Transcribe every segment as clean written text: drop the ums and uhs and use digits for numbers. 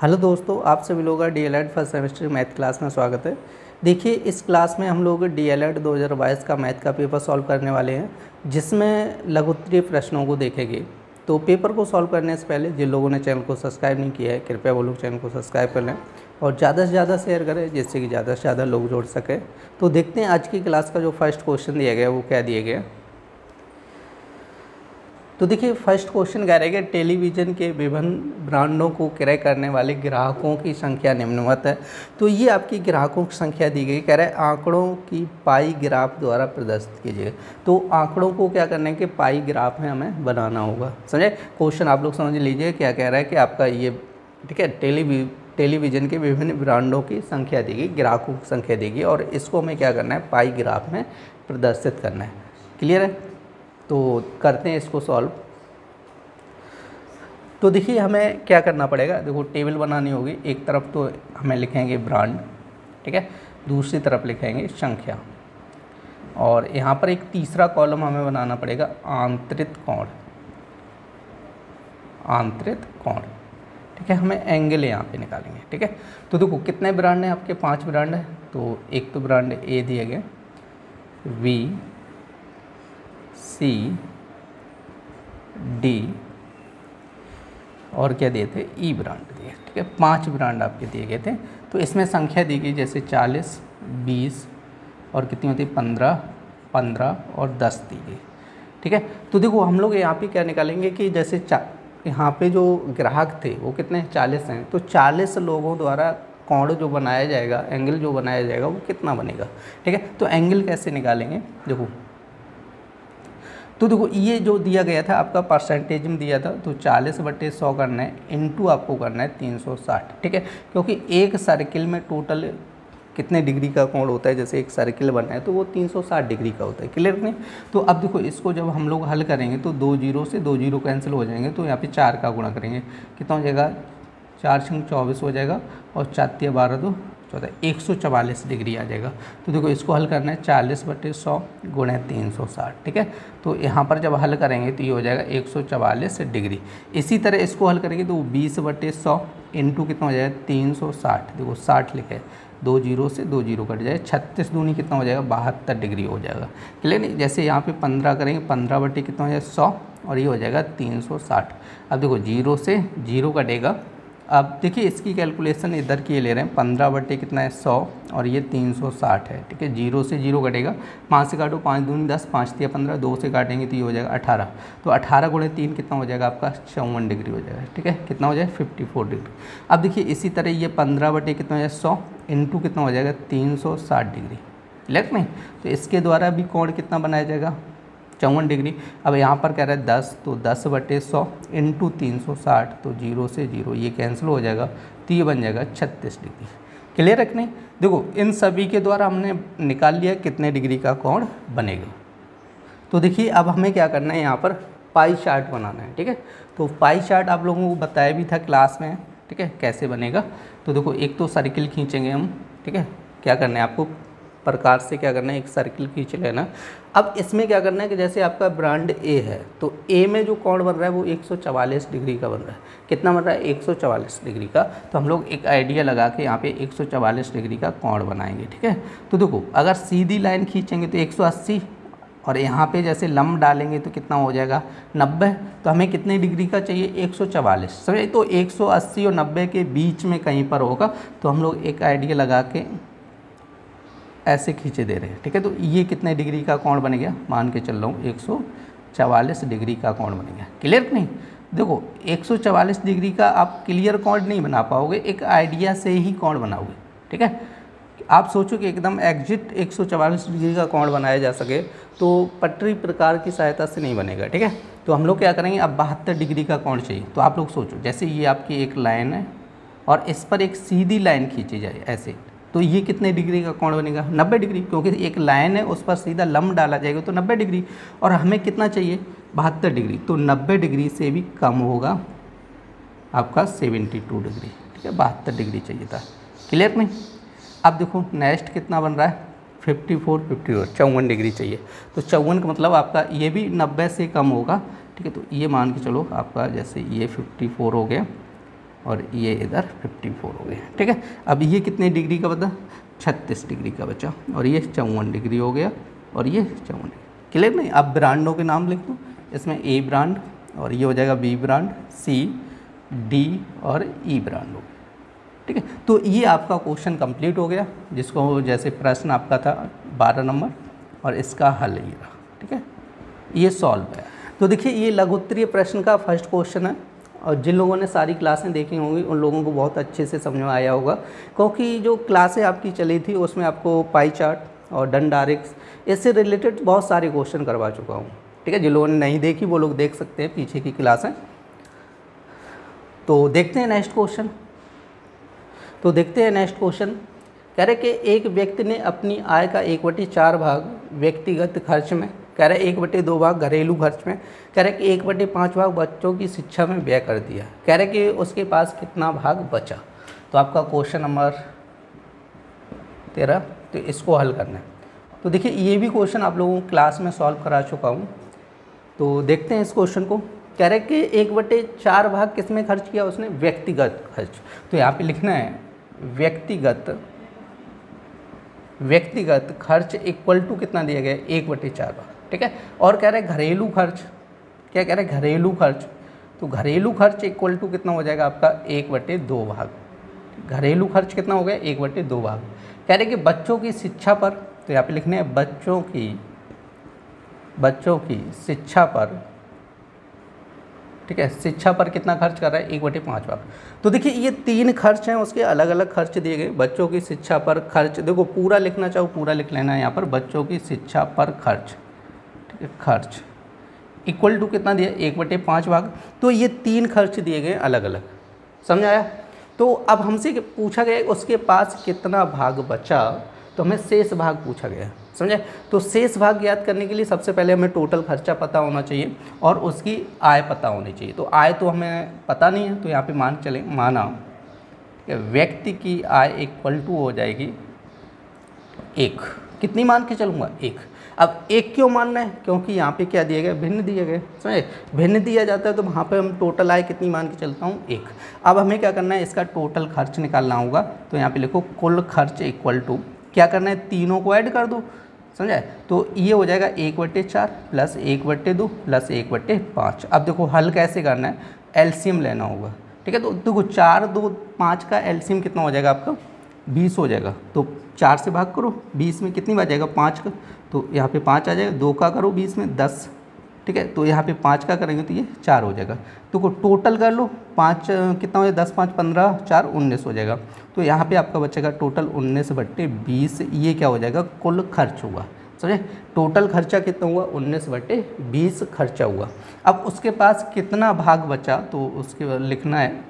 Hello दोस्तों, आप सभी लोगों का DElEd first semester math class में स्वागत है। देखिए, इस क्लास में हम लोग डीएलएड 2022 का मैथ का पेपर सॉल्व करने वाले हैं, जिसमें लघुत्तरीय प्रश्नों को देखेंगे। तो पेपर को सॉल्व करने से पहले जिन लोगों ने चैनल को सब्सक्राइब नहीं किया है, कृपया वो लोग चैनल को सब्सक्राइब कर लें और ज़्यादा से ज़्यादा शेयर करें, जिससे कि ज़्यादा से ज़्यादा लोग जुड़ सकें। तो देखते हैं आज की क्लास का जो फर्स्ट क्वेश्चन दिया गया है वो क्या दिया गया है। तो देखिए, फर्स्ट क्वेश्चन कह रहा है कि टेलीविज़न के विभिन्न ब्रांडों को क्रय करने वाले ग्राहकों की संख्या निम्नवत है। तो ये आपकी ग्राहकों की संख्या दी गई, कह रहा है आंकड़ों की पाई ग्राफ द्वारा प्रदर्शित कीजिए। तो आंकड़ों को क्या करना है कि पाई ग्राफ में हमें बनाना होगा। समझे? क्वेश्चन आप लोग समझ लीजिए क्या कह रहा है कि आपका ये ठीक है, टेलीविज़न के विभिन्न ब्रांडों की संख्या दी गई, ग्राहकों की संख्या दी गई और इसको हमें क्या करना है, पाई ग्राफ में प्रदर्शित करना है। क्लियर है? तो करते हैं इसको सॉल्व। तो देखिए, हमें क्या करना पड़ेगा, देखो टेबल बनानी होगी। एक तरफ तो हमें लिखेंगे ब्रांड, ठीक है, दूसरी तरफ लिखेंगे संख्या, और यहाँ पर एक तीसरा कॉलम हमें बनाना पड़ेगा आंतरिक कोण। आंतरिक कोण, ठीक है, हमें एंगल यहाँ पे निकालेंगे। ठीक है, तो देखो कितने ब्रांड हैं आपके, 5 ब्रांड है। तो एक तो ब्रांड ए दिया गया, वी, सी, डी और क्या दिए थे, ई ब्रांड दिए। ठीक है, 5 ब्रांड आपके दिए गए थे। तो इसमें संख्या दी गई जैसे 40, 20 और कितनी होती है 15 और 10 दी गई। ठीक है, तो देखो हम लोग यहाँ पे क्या निकालेंगे कि जैसे यहाँ पे जो ग्राहक थे वो कितने 40 हैं। तो 40 लोगों द्वारा कोण जो बनाया जाएगा, एंगल जो बनाया जाएगा वो कितना बनेगा। ठीक है, तो एंगल कैसे निकालेंगे, देखो तो देखो ये जो दिया गया था आपका परसेंटेज में दिया था, तो 40/100 करना है, इनटू आपको करना है 360। ठीक है, क्योंकि एक सर्किल में टोटल कितने डिग्री का कोण होता है, जैसे एक सर्किल बनना है तो वो 360 डिग्री का होता है। क्लियर नहीं? तो अब देखो इसको जब हम लोग हल करेंगे तो 2 जीरो से 2 जीरो कैंसिल हो जाएंगे, तो यहाँ पे 4 का गुणा करेंगे, कितना हो जाएगा, 4 × 24 हो जाएगा और 4 × 12 = 14, 144 डिग्री आ जाएगा। तो देखो इसको हल करना है 40/100 × 360। ठीक है, तो यहाँ पर जब हल करेंगे तो ये हो जाएगा 144 डिग्री। इसी तरह इसको हल करेंगे तो 20/100 इंटू कितना हो जाएगा 360। देखो 60 लिखे, 2 जीरो से 2 जीरो कट जाए, 36 दूनी कितना हो जाएगा 72 डिग्री हो जाएगा। क्लियर नहीं? जैसे यहाँ पे 15 करेंगे, 15 कितना हो जाएगा 100 और ये हो जाएगा 360। अब देखो 0 से 0 कटेगा। अब देखिए इसकी कैलकुलेशन इधर की ले रहे हैं, 15 कितना है 100 और ये 360 है। ठीक है, 0 से 0 कटेगा, 5 से काटो, 5 दूनी 10, 5 × 15, 2 से काटेंगे तो ये हो जाएगा 18। तो 18 × 3 कितना हो जाएगा आपका 54 डिग्री हो जाएगा। ठीक है, कितना हो जाएगा 54 डिग्री। अब देखिए इसी तरह ये 15 कितना हो जाएगा 100 इंटू कितना हो जाएगा 360 डिग्री। क्लियर नहीं? तो इसके द्वारा भी कोण कितना बनाया जाएगा 54 डिग्री। अब यहाँ पर कह रहा है 10, तो 10/100 इंटू 360, तो 0 से 0 ये कैंसिल हो जाएगा, तो ये बन जाएगा 36 डिग्री। क्लियर है कि नहीं? देखो इन सभी के द्वारा हमने निकाल लिया कितने डिग्री का कोण बनेगा। तो देखिए अब हमें क्या करना है, यहाँ पर पाई चार्ट बनाना है। ठीक है, तो पाई चार्ट आप लोगों को बताया भी था क्लास में। ठीक है, कैसे बनेगा, तो देखो एक तो सर्किल खींचेंगे हम। ठीक है, क्या करना है आपको प्रकार से क्या करना है, एक सर्किल खींच लेना। अब इसमें क्या करना है कि जैसे आपका ब्रांड ए है, तो ए में जो कोण बन रहा है वो 144 डिग्री का बन रहा है। कितना बन रहा है 144 डिग्री का। तो हम लोग एक आइडिया लगा के यहाँ पे 144 डिग्री का कोण बनाएंगे। ठीक है, तो देखो अगर सीधी लाइन खींचेंगे तो 180 और यहाँ पे जैसे लंब डालेंगे तो कितना हो जाएगा 90। तो हमें कितने डिग्री का चाहिए 144। समझे? तो 180 और 90 के बीच में कहीं पर होगा। तो हम लोग एक आइडिया लगा के ऐसे खींचे दे रहे हैं। ठीक है, तो ये कितने डिग्री का कोण बन गया, मान के चल रहा हूँ 144 डिग्री का कोण बन गया। क्लियर नहीं? देखो 144 डिग्री का आप क्लियर कोण नहीं बना पाओगे, एक आइडिया से ही कोण बनाओगे। ठीक है, आप सोचो कि एकदम एग्जिट 144 डिग्री का कोण बनाया जा सके तो पटरी प्रकार की सहायता से नहीं बनेगा। ठीक है, तो हम लोग क्या करेंगे, अब 72 डिग्री का कोण चाहिए। तो आप लोग सोचो जैसे ये आपकी एक लाइन है और इस पर एक सीधी लाइन खींची जाए ऐसे, तो ये कितने डिग्री का कोण बनेगा 90 डिग्री, क्योंकि एक लाइन है उस पर सीधा लंब डाला जाएगा तो 90 डिग्री। और हमें कितना चाहिए 72 डिग्री, तो 90 डिग्री से भी कम होगा आपका 72 डिग्री। ठीक है, 72 डिग्री चाहिए था। क्लियर नहीं? अब देखो नेक्स्ट कितना बन रहा है 54 डिग्री चाहिए। तो 54 का मतलब आपका ये भी 90 से कम होगा। ठीक है, तो ये मान के चलो आपका जैसे ये 54 हो गया और ये इधर 54 हो गया, ठीक है। अब ये कितने डिग्री का बता, 36 डिग्री का बचा, और ये 54 डिग्री हो गया, और ये 54 डिग्री। क्लियर नहीं? अब ब्रांडों के नाम लिख दो, इसमें ए ब्रांड, और ये हो जाएगा बी ब्रांड, सी, डी और ई ब्रांड हो, ठीक है। तो ये आपका क्वेश्चन कंप्लीट हो गया, जिसको जैसे प्रश्न आपका था 12 नंबर, और इसका हल ये रहा, ठीक है, ये सॉल्व है। तो देखिए ये लघु उत्तरीय प्रश्न का फर्स्ट क्वेश्चन है, और जिन लोगों ने सारी क्लासें देखी होंगी उन लोगों को बहुत अच्छे से समझ में आया होगा, क्योंकि जो क्लासें आपकी चली थी उसमें आपको पाई चार्ट और डंडारिक्स इससे रिलेटेड बहुत सारे क्वेश्चन करवा चुका हूँ, ठीक है। जिन लोगों ने नहीं देखी वो लोग देख सकते हैं पीछे की क्लासें। तो देखते हैं नेक्स्ट क्वेश्चन। तो देखते हैं नेक्स्ट क्वेश्चन, कह रहे कि एक व्यक्ति ने अपनी आय का 1/4 भाग व्यक्तिगत खर्च में, कह रहे 1/2 भाग घरेलू खर्च में, कह रहे कि 1/5 भाग बच्चों की शिक्षा में व्यय कर दिया, कह रहे कि उसके पास कितना भाग बचा। तो आपका क्वेश्चन नंबर 13, तो इसको हल करना है। तो देखिए ये भी क्वेश्चन आप लोगों को क्लास में सॉल्व करा चुका हूँ। तो देखते हैं इस क्वेश्चन को। कह रहे कि 1/4 भाग किस में खर्च किया उसने, व्यक्तिगत खर्च। तो यहाँ पे लिखना है व्यक्तिगत खर्च इक्वल टू कितना दिया गया है, 1/4 भाग, ठीक है। और कह रहे घरेलू खर्च, क्या कह रहे घरेलू खर्च, तो घरेलू खर्च इक्वल टू कितना हो जाएगा आपका 1/2 भाग। घरेलू खर्च कितना हो गया, 1/2 भाग। कह रहे कि बच्चों की शिक्षा पर, तो यहाँ पे लिखने हैं बच्चों की शिक्षा पर, ठीक है, शिक्षा पर कितना खर्च कर रहा है, 1/5 भाग। तो देखिए ये 3 खर्च हैं, उसके अलग अलग खर्च दिए गए। बच्चों की शिक्षा पर खर्च, देखो पूरा लिखना चाहो पूरा लिख लेना है यहाँ पर, बच्चों की शिक्षा पर खर्च, ठीक है, खर्च इक्वल टू कितना दिया, 1/5 भाग। तो ये 3 खर्च दिए गए अलग अलग, समझ आया। तो अब हमसे पूछा गया उसके पास कितना भाग बचा, तो हमें शेष भाग पूछा गया, समझे। तो शेष भाग ज्ञात करने के लिए सबसे पहले हमें टोटल खर्चा पता होना चाहिए और उसकी आय पता होनी चाहिए। तो आय तो हमें पता नहीं है, तो यहाँ पे माना कि व्यक्ति की आय इक्वल टू हो जाएगी 1। कितनी मान के चलूँगा, 1। अब 1 क्यों मानना है, क्योंकि यहाँ पे क्या दिए गए, भिन्न दिए गए, समझे। भिन्न दिया जाता है तो वहाँ पे हम टोटल आय कितनी मान के चलता हूँ, 1। अब हमें क्या करना है, इसका टोटल खर्च निकालना होगा। तो यहाँ पे लिखो कुल खर्च इक्वल टू, क्या करना है, तीनों को ऐड कर दो, समझे। तो ये हो जाएगा 1/4 प्लस 1/2 प्लस 1/5। अब देखो हल कैसे करना है, एलसीएम लेना होगा, ठीक है। तो देखो 4, 2, 5 का एलसीएम कितना हो जाएगा आपका, 20 हो जाएगा। तो 4 से भाग करो, 20 में कितनी बार जाएगा, 5 का, तो यहाँ पे 5 आ जाएगा। 2 का करो 20 में 10, ठीक है। तो यहाँ पे 5 का करेंगे तो ये 4 हो जाएगा। तो टोटल कर लो, 5 कितना हो जाएगा, 10, 5, 15, 4, 19 हो जाएगा। तो यहाँ पे आपका बचेगा टोटल 19/20, ये क्या हो जाएगा, कुल खर्च हुआ, समझे। टोटल खर्चा कितना हुआ, 19/20 खर्चा हुआ। अब उसके पास कितना भाग बचा, तो उसके बाद लिखना है,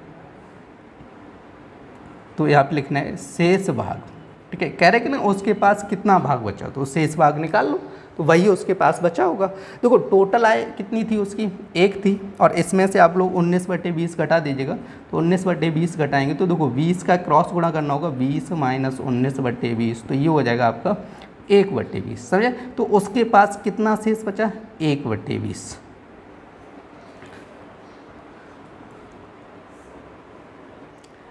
तो यहाँ पे लिखना है शेष भाग, ठीक है। कह रहे कि ना उसके पास कितना भाग बचा, तो शेष भाग निकाल लो, तो वही उसके पास बचा होगा। देखो टोटल आय कितनी थी उसकी, 1 थी, और इसमें से आप लोग 19/20 घटा दीजिएगा। तो 19/20 घटाएंगे तो देखो 20 का क्रॉस गुणा करना होगा, 20 माइनस 19/20, तो ये हो जाएगा आपका 1/20, समझे। तो उसके पास कितना शेष बचा, 1/20।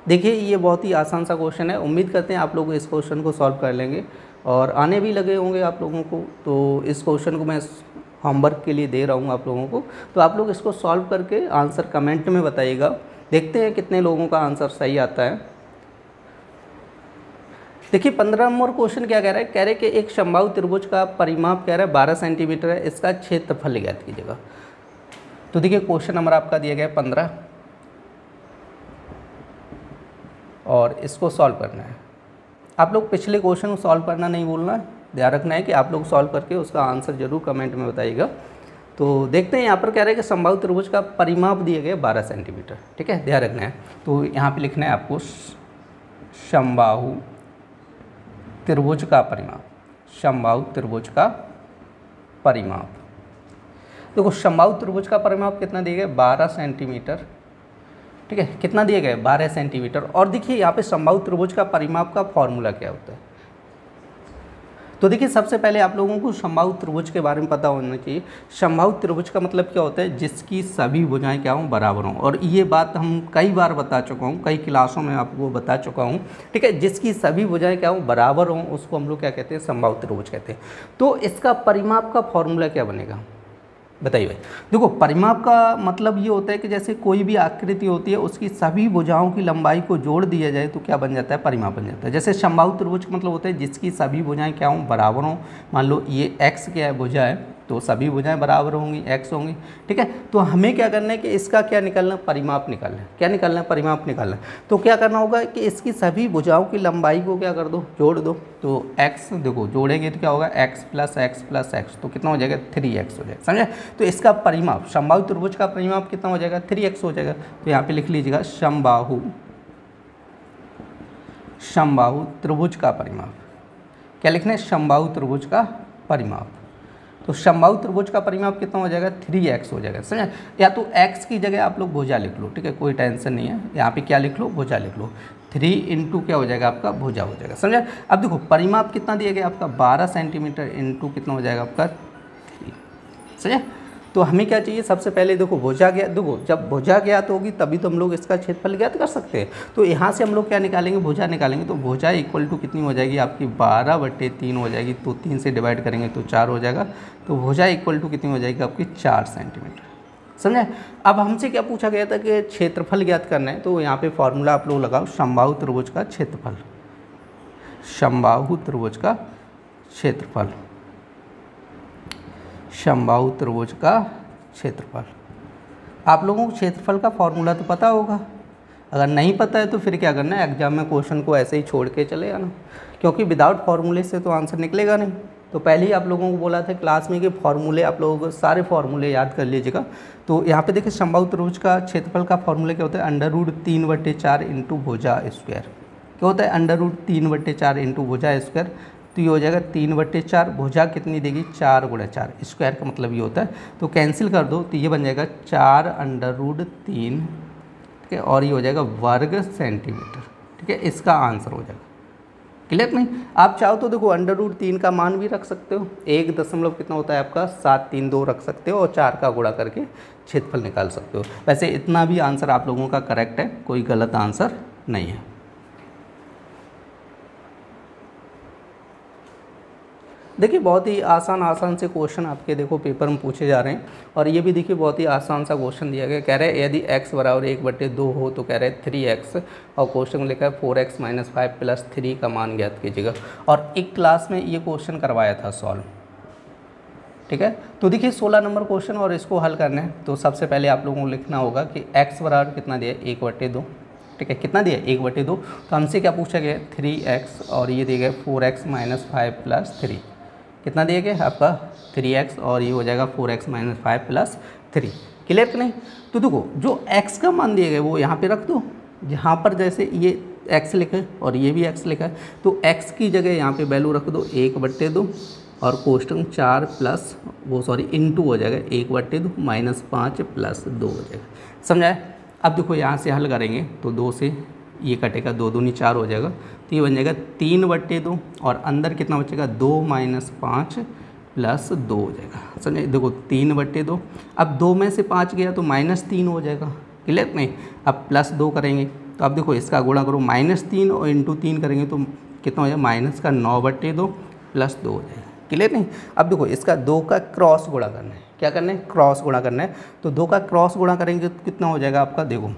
देखिए ये बहुत ही आसान सा क्वेश्चन है, उम्मीद करते हैं आप लोग इस क्वेश्चन को सॉल्व कर लेंगे और आने भी लगे होंगे आप लोगों को। तो इस क्वेश्चन को मैं होमवर्क के लिए दे रहा हूँ आप लोगों को, तो आप लोग इसको सॉल्व करके आंसर कमेंट में बताइएगा। देखते हैं कितने लोगों का आंसर सही आता है। देखिए 15 नंबर क्वेश्चन क्या कह रहा है, कह रहे कि एक समबाहु त्रिभुज का परिमाप कह रहा है 12 सेंटीमीटर है, इसका क्षेत्रफल ज्ञात कीजिएगा। तो देखिए क्वेश्चन नंबर आपका दिया गया है 15 और इसको सॉल्व करना है। आप लोग पिछले क्वेश्चन को सॉल्व करना नहीं भूलना है, ध्यान रखना है कि आप लोग सॉल्व करके उसका आंसर जरूर कमेंट में बताइएगा। तो देखते हैं यहाँ पर कह रहे हैं कि समबाहु त्रिभुज का परिमाप दिया गया 12 सेंटीमीटर, ठीक है, ध्यान रखना है। तो यहाँ पे लिखना है आपको समबाहु त्रिभुज का परिमाप, समबाहु त्रिभुज का परिमाप। देखो समबाहु त्रिभुज का परिमाप कितना दिया गया, 12 सेंटीमीटर, ठीक है। कितना दिया गया है, 12 सेंटीमीटर। और देखिए यहाँ पे समबाहु त्रिभुज का परिमाप का फॉर्मूला क्या होता है, तो देखिए सबसे पहले आप लोगों को समबाहु त्रिभुज के बारे में पता होना चाहिए। समबाहु त्रिभुज का मतलब क्या होता है, जिसकी सभी भुजाएं क्या हों, बराबर हों। और ये बात हम कई बार बता चुका हूँ, कई क्लासों में आपको बता चुका हूँ, ठीक है। जिसकी सभी भुजाएं क्या हों, बराबर हों, उसको हम लोग क्या कहते हैं, समबाहु त्रिभुज कहते हैं। तो इसका परिमाप का फॉर्मूला क्या बनेगा, बताइए भाई। देखो परिमाप का मतलब ये होता है कि जैसे कोई भी आकृति होती है उसकी सभी भुजाओं की लंबाई को जोड़ दिया जाए तो क्या बन जाता है, परिमाप बन जाता है। जैसे समबाहु त्रिभुज का मतलब होता है जिसकी सभी भुजाएं क्या हों, बराबर हों। मान लो ये x क्या है, भुजा है, तो सभी भुजाएं बराबर होंगी, x होंगी, ठीक है। तो हमें क्या करना है कि इसका क्या निकालना, परिमाप निकालना है। क्या निकालना है, परिमाप निकालना है। तो क्या करना होगा कि इसकी सभी भुजाओं की लंबाई को क्या कर दो, जोड़ दो। तो x देखो जोड़ेंगे तो क्या होगा, x प्लस एक्स, तो कितना हो जाएगा, 3x हो जाएगा, समझे। तो इसका परिमाप, समबाहु त्रिभुज का परिमाप कितना हो जाएगा, 3x हो जाएगा। तो यहाँ पे लिख लीजिएगा समबाहु त्रिभुज का परिमाप। क्या लिखना है, समबाहु त्रिभुज का परिमाप। तो समबाहु त्रिभुज का परिमाप कितना हो जाएगा, 3x हो जाएगा, समझे। या तो x की जगह आप लोग भुजा लिख लो, ठीक है, कोई टेंशन नहीं है। यहाँ पे क्या लिख लो, भुजा लिख लो। 3 इंटू क्या हो जाएगा आपका, भुजा हो जाएगा, समझे। अब देखो परिमाप कितना दिया गया आपका, 12 सेंटीमीटर इंटू कितना हो जाएगा आपका 3, समझे। तो हमें क्या चाहिए, सबसे पहले देखो भुजा ज्ञात, देखो जब भुजा ज्ञात होगी तभी तो हम लोग इसका क्षेत्रफल ज्ञात कर सकते हैं। तो यहाँ से हम लोग क्या निकालेंगे, भुजा निकालेंगे। तो भुजा इक्वल टू कितनी हो जाएगी आपकी, 12/3 हो जाएगी। तो 3 से डिवाइड करेंगे तो 4 हो जाएगा। तो भुजा इक्वल टू कितनी हो जाएगी आपकी, 4 सेंटीमीटर, समझे। अब हमसे क्या पूछा गया था कि क्षेत्रफल ज्ञात करना है। तो यहाँ पे फॉर्मूला आप लोग लगाओ, समबाहु त्रिभुज का क्षेत्रफल, समबाहु त्रिभुज का क्षेत्रफल, समबाहु त्रिभुज का क्षेत्रफल। आप लोगों को क्षेत्रफल का फॉर्मूला तो पता होगा, अगर नहीं पता है तो फिर क्या करना है, एग्जाम में क्वेश्चन को ऐसे ही छोड़ के चले आना, क्योंकि विदाउट फार्मूले से तो आंसर निकलेगा नहीं। तो पहले ही आप लोगों को बोला था क्लास में कि फार्मूले, आप लोगों को सारे फार्मूले याद कर लीजिएगा। तो यहाँ पे देखिए समबाहु त्रिभुज का क्षेत्रफल का फॉर्मूला क्या होता है, √3/4 इंटू भुजा स्क्वायर। क्या होता है, √3/4 इंटू भुजा स्क्वायर। तो ये हो जाएगा 3/4, भुजा कितनी देगी, 4 × 4, स्क्वायर का मतलब ये होता है। तो कैंसिल कर दो तो ये बन जाएगा 4√3, ठीक है, और ये हो जाएगा वर्ग सेंटीमीटर, ठीक है। इसका आंसर हो जाएगा, क्लियर नहीं। आप चाहो तो देखो √3 का मान भी रख सकते हो, 1 दशमलव कितना होता है आपका 732 रख सकते हो, और 4 का गुणा करके क्षेत्रफल निकाल सकते हो। वैसे इतना भी आंसर आप लोगों का करेक्ट है, कोई गलत आंसर नहीं है। देखिए बहुत ही आसान से क्वेश्चन आपके देखो पेपर में पूछे जा रहे हैं। और ये भी देखिए बहुत ही आसान सा क्वेश्चन दिया गया, कह रहे हैं यदि x बराबर 1/2 हो तो कह रहे हैं 3x, और क्वेश्चन में लिखा है 4x - 5 + 3 का मान ज्ञात कीजिएगा। और एक क्लास में ये क्वेश्चन करवाया था सॉल्व, ठीक है। तो देखिए 16 नंबर क्वेश्चन, और इसको हल करना है तो सबसे पहले आप लोगों को लिखना होगा कि x बराबर कितना दिया है, 1/2, ठीक है। कितना दिया, 1/2। तो हमसे क्या पूछा गया, 3x, और ये दिया गया 4x - 5 + 3, कितना दिया गया आपका 3x, और ये हो जाएगा 4x - 5 + 3, क्लियर कि नहीं। तो देखो जो x का मान दिया गया वो यहाँ पे रख दो, यहाँ पर जैसे ये x लिखा है और ये भी x लिखा है, तो x की जगह यहाँ पे वैल्यू रख दो 1/2, और कोष्टक 4 प्लस वो सॉरी इंटू हो जाएगा 1/2 - 5 + 2 हो जाएगा, समझाए। अब देखो यहाँ से हल करेंगे तो 2 से ये कटेगा, 2 दूनी 4 हो जाएगा, तो ये बन जाएगा 3/2, और अंदर कितना बचेगा 2 - 5 + 2 हो जाएगा, समझे। देखो 3/2, अब 2 में से 5 गया तो -3 हो जाएगा, क्लियर नहीं। अब +2 करेंगे तो अब देखो इसका गुणा करो, -3 और इंटू 3 करेंगे तो कितना हो जाएगा, -9/2 + 2 हो जाएगा, क्लियर नहीं। अब देखो इसका 2 का क्रॉस गुणा करना है, क्या करना है, क्रॉस गुणा करना है। तो 2 का क्रॉस गुणा करेंगे तो कितना हो जाएगा आपका, देखो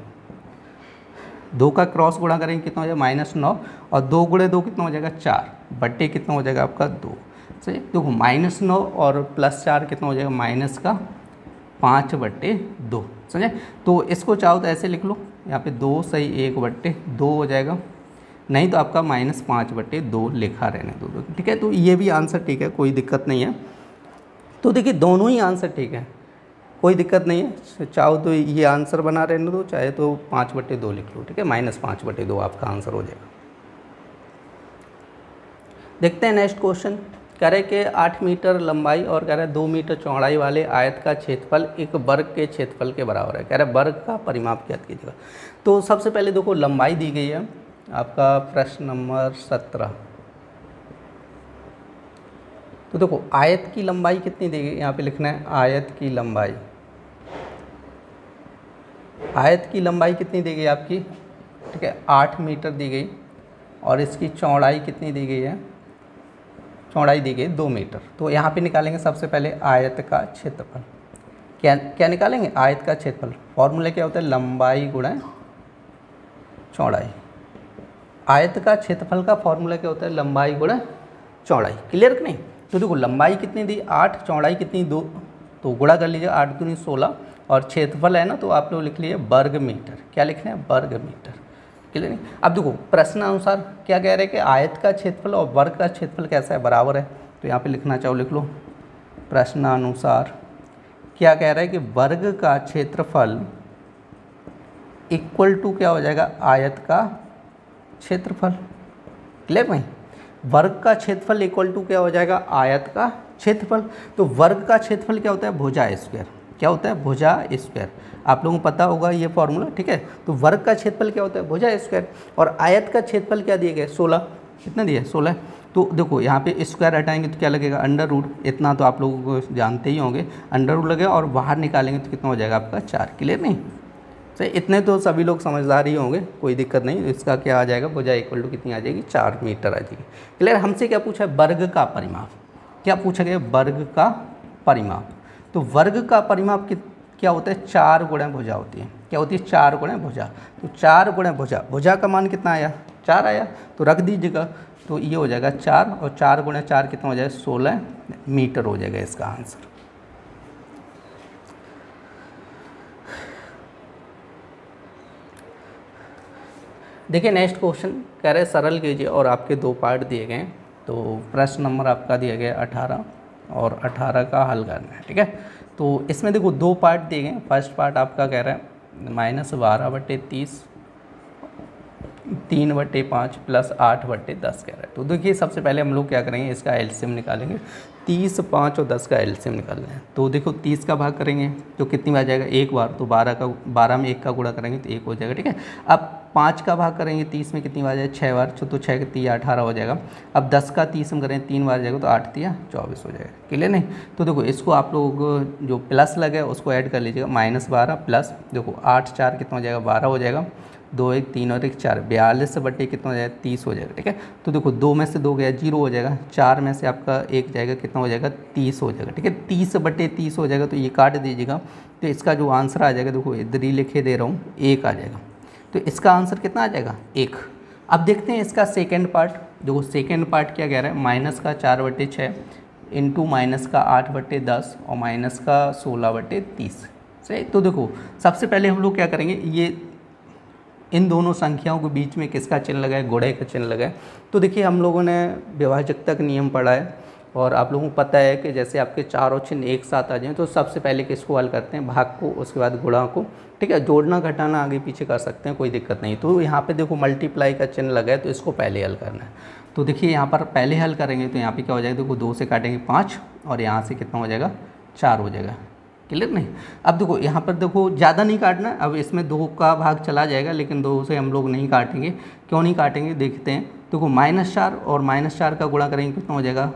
2 का क्रॉस गुणा करेंगे कितना हो जाएगा -9, और 2 × 2 कितना हो जाएगा 4, बट्टे कितना हो जाएगा आपका 2, सही। देखो -9 और +4 कितना हो जाएगा, -5/2, समझे। तो इसको चाहो तो ऐसे लिख लो, यहाँ पे 2 सही 1/2 हो जाएगा, नहीं तो आपका -5/2 लिखा रहने दो, ठीक है। तो ये भी आंसर ठीक है, कोई दिक्कत नहीं है। तो देखिए दोनों ही आंसर ठीक है, कोई दिक्कत नहीं है। चाहो तो ये आंसर बना रहने दो, चाहे तो 5/2 लिख लो, ठीक है, -5/2 आपका आंसर हो जाएगा। देखते हैं नेक्स्ट क्वेश्चन, कह रहे कि 8 मीटर लंबाई और कह रहे 2 मीटर चौड़ाई वाले आयत का क्षेत्रफल एक वर्ग के क्षेत्रफल के बराबर है, कह रहे वर्ग का परिमाप ज्ञात कीजिएगा। तो सबसे पहले देखो लंबाई दी गई है आपका प्रश्न नंबर 17, तो देखो आयत की लंबाई कितनी दी गई, यहाँ पे लिखना है आयत की लंबाई। आयत की लंबाई कितनी दी गई आपकी, ठीक है 8 मीटर दी गई, और इसकी चौड़ाई कितनी दी गई है, चौड़ाई दी गई 2 मीटर। तो यहाँ पे निकालेंगे सबसे पहले आयत का क्षेत्रफल। क्या क्या निकालेंगे, आयत का क्षेत्रफल। फॉर्मूला क्या होता है, लंबाई गुणा चौड़ाई। आयत का क्षेत्रफल का फॉर्मूला क्या होता है, लंबाई गुणा चौड़ाई। क्लियर कि नहीं। तो देखो लंबाई कितनी दी 8, चौड़ाई कितनी 2, तो गुणा कर लीजिए 8 दूनी 16, और क्षेत्रफल है ना तो आप लोग लिख लीजिए वर्ग मीटर। क्या लिखना है, वर्ग मीटर। क्लियर नहीं। अब देखो प्रश्नानुसार क्या कह रहे हैं कि आयत का क्षेत्रफल और वर्ग का क्षेत्रफल कैसा है, बराबर है। तो यहाँ पे लिखना चाहो लिख लो, प्रश्नानुसार क्या कह रहा है कि वर्ग का क्षेत्रफल इक्वल टू क्या हो जाएगा, आयत का क्षेत्रफल। क्लियर नहीं। वर्ग का क्षेत्रफल इक्वल टू क्या हो जाएगा, आयत का क्षेत्रफल। तो वर्ग का क्षेत्रफल क्या होता है, भुजा स्क्वायर। क्या होता है, भुजा स्क्वायर। आप लोगों को पता होगा ये फॉर्मूला, ठीक है। तो वर्ग का क्षेत्रफल क्या होता है, भुजा स्क्वायर। और आयत का क्षेत्रफल क्या दिए गए, 16। कितना दिया है, 16। तो देखो यहाँ पे स्क्वायर हटाएंगे तो क्या लगेगा, अंडर रूट। इतना तो आप लोगों को जानते ही होंगे, अंडर रूट लगेगा, और बाहर निकालेंगे तो कितना हो जाएगा आपका 4। क्लियर नहीं। सही, इतने तो सभी लोग समझदार ही होंगे, कोई दिक्कत नहीं। इसका क्या आ जाएगा, भुजा इक्वल टू कितनी आ जाएगी, 4 मीटर आ जाएगी। क्लियर। हमसे क्या पूछा है, वर्ग का परिमाप। क्या पूछा गया, वर्ग का परिमाप। तो वर्ग का परिमाप क्या होता है, 4 गुणा भुजा होती है। क्या होती है, 4 गुणा भुजा। तो 4 गुणा भुजा, भुजा का मान कितना आया, 4 आया, तो रख दीजिएगा। तो ये हो जाएगा 4, और 4 गुणा 4 कितना हो जाएगा, 16 मीटर हो जाएगा इसका आंसर। देखिए नेक्स्ट क्वेश्चन कह रहे हैं सरल कीजिए, और आपके 2 पार्ट दिए गए हैं। तो प्रश्न नंबर आपका दिया गया 18, और 18 का हल करना है, ठीक है। तो इसमें देखो 2 पार्ट दिए गए। फर्स्ट पार्ट आपका कह रहा है -12/30 3/5 + 8/10 कह रहा है। तो देखिए सबसे पहले हम लोग क्या करेंगे, इसका एलसीएम निकालेंगे। 30, 5 और 10 का एलसीएम निकालना है। तो देखो 30 का भाग करेंगे तो कितनी बार जाएगा, एक बार। तो 12 में 1 का गुणा करेंगे तो 1 हो जाएगा, ठीक है। अब 5 का भाग करेंगे 30 में कितनी बार जाएगा, 6 बार। तो 6 के 3 18 हो जाएगा। अब 10 का 30 हम करेंगे 3 बार जाएगा, तो 8 3 24 हो जाएगा। क्लियर नहीं। तो देखो इसको आप लोग जो प्लस लगे उसको ऐड कर लीजिएगा, -12 प्लस देखो 8 4 कितना हो जाएगा, 12 हो जाएगा। 2 1 3 और 1 4, 42 बटे कितना हो जाएगा, 30 हो जाएगा, ठीक है। तो देखो 2 में से 2 गया 0 हो जाएगा, 4 में से आपका 1 जाएगा, कितना हो जाएगा, 30 हो जाएगा, ठीक है। 30 बटे 30 हो जाएगा, तो ये काट दीजिएगा। तो इसका जो आंसर आ जाएगा, देखो इधर ही लिखे दे रहा हूँ, 1 आ जाएगा। तो इसका आंसर कितना आ जाएगा, 1। अब देखते हैं इसका सेकेंड पार्ट। देखो सेकेंड पार्ट क्या कह रहा है, -4/6 इंटू -8/10 और -16/30। सही। तो देखो सबसे पहले हम लोग क्या करेंगे, ये इन दोनों संख्याओं के बीच में किसका चिन्ह लगाए, गुणे का चिन्ह लगाए। तो देखिए हम लोगों ने विभाजकता का नियम पढ़ा है, और आप लोगों को पता है कि जैसे आपके चारों चिन्ह एक साथ आ जाएं तो सबसे पहले किसको हल करते हैं, भाग को, उसके बाद गुणा को, ठीक है। जोड़ना घटाना आगे पीछे कर सकते हैं, कोई दिक्कत नहीं। तो यहाँ पे देखो मल्टीप्लाई का चिन्ह लगा है, तो इसको पहले हल करना है। तो देखिए यहाँ पर पहले हल करेंगे तो यहाँ पे क्या हो जाएगा, देखो 2 से काटेंगे 5, और यहाँ से कितना हो जाएगा, 4 हो जाएगा। क्लियर नहीं। अब देखो यहाँ पर देखो ज़्यादा नहीं काटना, अब इसमें 2 का भाग चला जाएगा, लेकिन 2 से हम लोग नहीं काटेंगे। क्यों नहीं काटेंगे, देखते हैं। देखो -4 और -4 का गुणा करेंगे कितना हो जाएगा,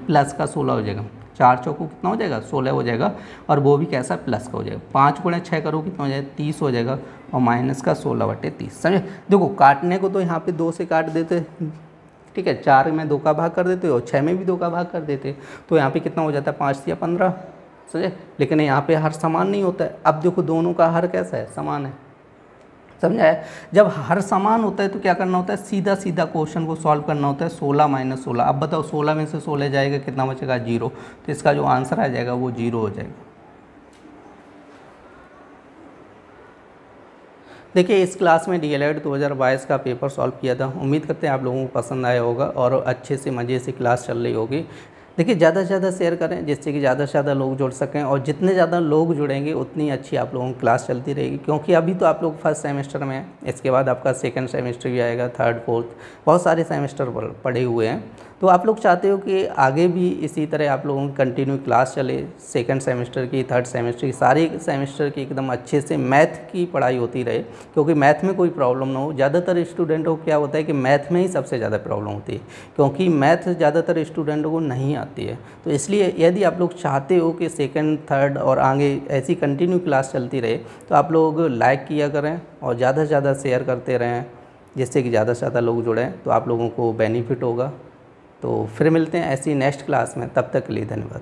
प्लस का 16 हो जाएगा। 4 चौको कितना हो जाएगा, 16 हो जाएगा, और वो भी कैसा, प्लस का हो जाएगा। 5 गुणा 6 करो कितना हो जाएगा, 30 हो जाएगा, और माइनस का 16/30। समझे। देखो काटने को तो यहाँ पे 2 से काट देते, ठीक है। 4 में 2 का भाग कर देते, और 6 में भी 2 का भाग कर देते, तो यहाँ पे कितना हो जाता है, 5 या 15। समझे। लेकिन यहाँ पे हर समान नहीं होता है। अब देखो दोनों का हर कैसा है, समान है। समझा है। जब हर समान होता है तो क्या करना होता है, सीधा सीधा क्वेश्चन को सॉल्व करना होता है। 16 - 16, अब बताओ 16 में से 16 जाएगा, कितना बचेगा, 0। तो इसका जो आंसर आ जाएगा वो 0 हो जाएगा। देखिए इस क्लास में DLED 2022 का पेपर सॉल्व किया था। उम्मीद करते हैं आप लोगों को पसंद आया होगा, और अच्छे से मज़े से क्लास चल रही होगी। देखिए ज़्यादा से ज़्यादा शेयर करें, जिससे कि ज़्यादा से ज़्यादा लोग जुड़ सकें, और जितने ज़्यादा लोग जुड़ेंगे उतनी अच्छी आप लोगों की क्लास चलती रहेगी। क्योंकि अभी तो आप लोग फर्स्ट सेमेस्टर में हैं, इसके बाद आपका सेकंड सेमेस्टर भी आएगा, थर्ड फोर्थ, बहुत सारे सेमेस्टर पड़े हुए हैं। तो आप लोग चाहते हो कि आगे भी इसी तरह आप लोगों की कंटिन्यू क्लास चले, सेकंड सेमेस्टर की, थर्ड सेमेस्टर की, सारे सेमेस्टर की एकदम अच्छे से मैथ की पढ़ाई होती रहे, क्योंकि मैथ में कोई प्रॉब्लम ना हो। ज़्यादातर स्टूडेंटों को क्या होता है कि मैथ में ही सबसे ज़्यादा प्रॉब्लम होती है, क्योंकि मैथ ज़्यादातर स्टूडेंटों को नहीं आती है। तो इसलिए यदि आप लोग चाहते हो कि सेकेंड थर्ड और आगे ऐसी कंटिन्यू क्लास चलती रहे, तो आप लोग लाइक किया करें और ज़्यादा से ज़्यादा शेयर करते रहें, जिससे कि ज़्यादा से ज़्यादा लोग जुड़ें, तो आप लोगों को बेनिफिट होगा। तो फिर मिलते हैं ऐसी नेक्स्ट क्लास में, तब तक के लिए धन्यवाद।